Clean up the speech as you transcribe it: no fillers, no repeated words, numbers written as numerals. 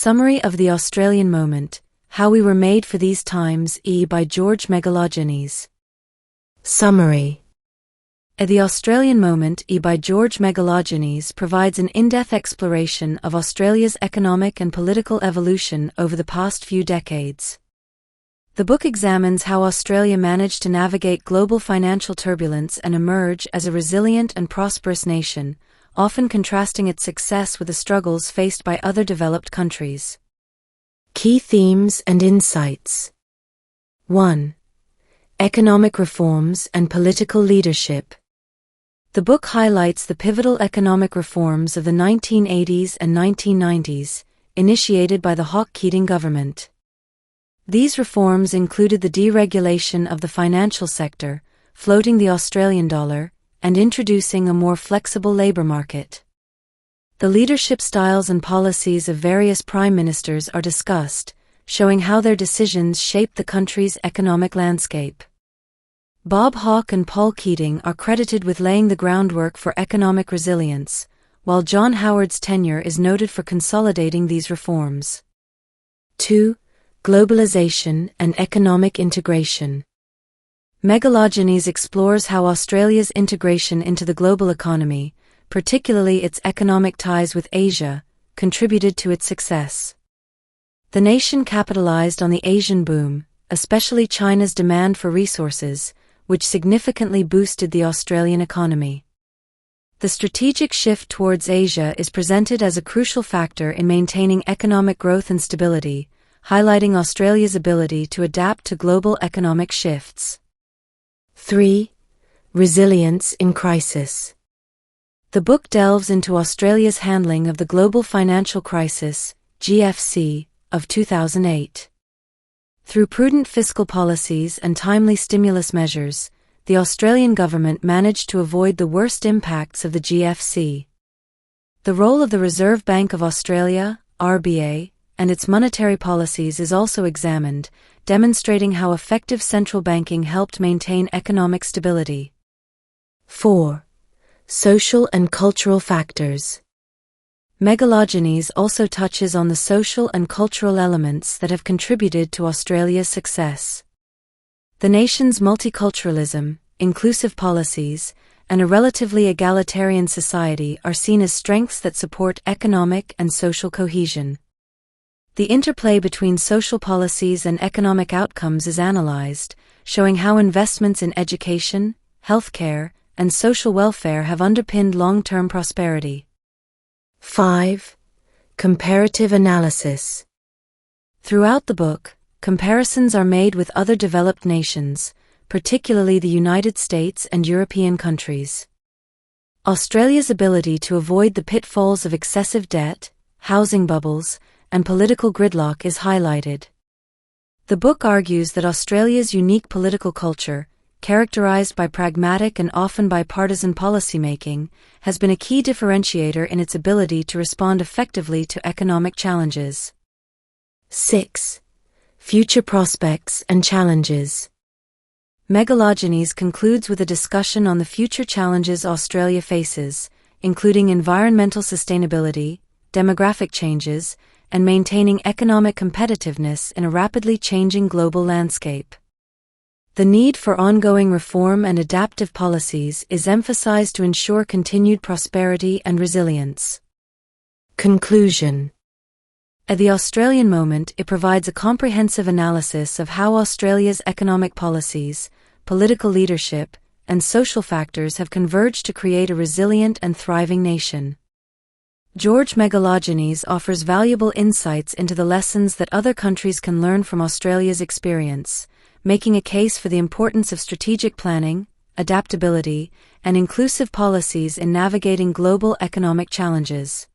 Summary of the Australian Moment, How We Were Made for These Times by George Megalogenis. Summary. The Australian Moment by George Megalogenis provides an in-depth exploration of Australia's economic and political evolution over the past few decades. The book examines how Australia managed to navigate global financial turbulence and emerge as a resilient and prosperous nation, often contrasting its success with the struggles faced by other developed countries. Key themes and insights. 1. Economic reforms and political leadership. The book highlights the pivotal economic reforms of the 1980s and 1990s, initiated by the Hawke-Keating government. These reforms included the deregulation of the financial sector, floating the Australian dollar, and introducing a more flexible labour market. The leadership styles and policies of various prime ministers are discussed, showing how their decisions shaped the country's economic landscape. Bob Hawke and Paul Keating are credited with laying the groundwork for economic resilience, while John Howard's tenure is noted for consolidating these reforms. 2. Globalization and economic integration. Megalogenis explores how Australia's integration into the global economy, particularly its economic ties with Asia, contributed to its success. The nation capitalized on the Asian boom, especially China's demand for resources, which significantly boosted the Australian economy. The strategic shift towards Asia is presented as a crucial factor in maintaining economic growth and stability, highlighting Australia's ability to adapt to global economic shifts. 3. Resilience in crisis. The book delves into Australia's handling of the global financial crisis, GFC, of 2008. Through prudent fiscal policies and timely stimulus measures, the Australian government managed to avoid the worst impacts of the GFC. The role of the Reserve Bank of Australia, RBA, and its monetary policies is also examined, demonstrating how effective central banking helped maintain economic stability. 4. Social and cultural factors. Megalogenis also touches on the social and cultural elements that have contributed to Australia's success. The nation's multiculturalism, inclusive policies, and a relatively egalitarian society are seen as strengths that support economic and social cohesion. The interplay between social policies and economic outcomes is analyzed, showing how investments in education, healthcare, and social welfare have underpinned long-term prosperity. 5. Comparative analysis. Throughout the book, comparisons are made with other developed nations, particularly the United States and European countries. Australia's ability to avoid the pitfalls of excessive debt, housing bubbles, and political gridlock is highlighted. The book argues that Australia's unique political culture, characterized by pragmatic and often bipartisan policymaking, has been a key differentiator in its ability to respond effectively to economic challenges. 6. Future prospects and challenges. Megalogenis concludes with a discussion on the future challenges Australia faces, including environmental sustainability, demographic changes, and maintaining economic competitiveness in a rapidly changing global landscape. The need for ongoing reform and adaptive policies is emphasized to ensure continued prosperity and resilience. Conclusion. At the Australian Moment, it provides a comprehensive analysis of how Australia's economic policies, political leadership, and social factors have converged to create a resilient and thriving nation. George Megalogenis offers valuable insights into the lessons that other countries can learn from Australia's experience, making a case for the importance of strategic planning, adaptability, and inclusive policies in navigating global economic challenges.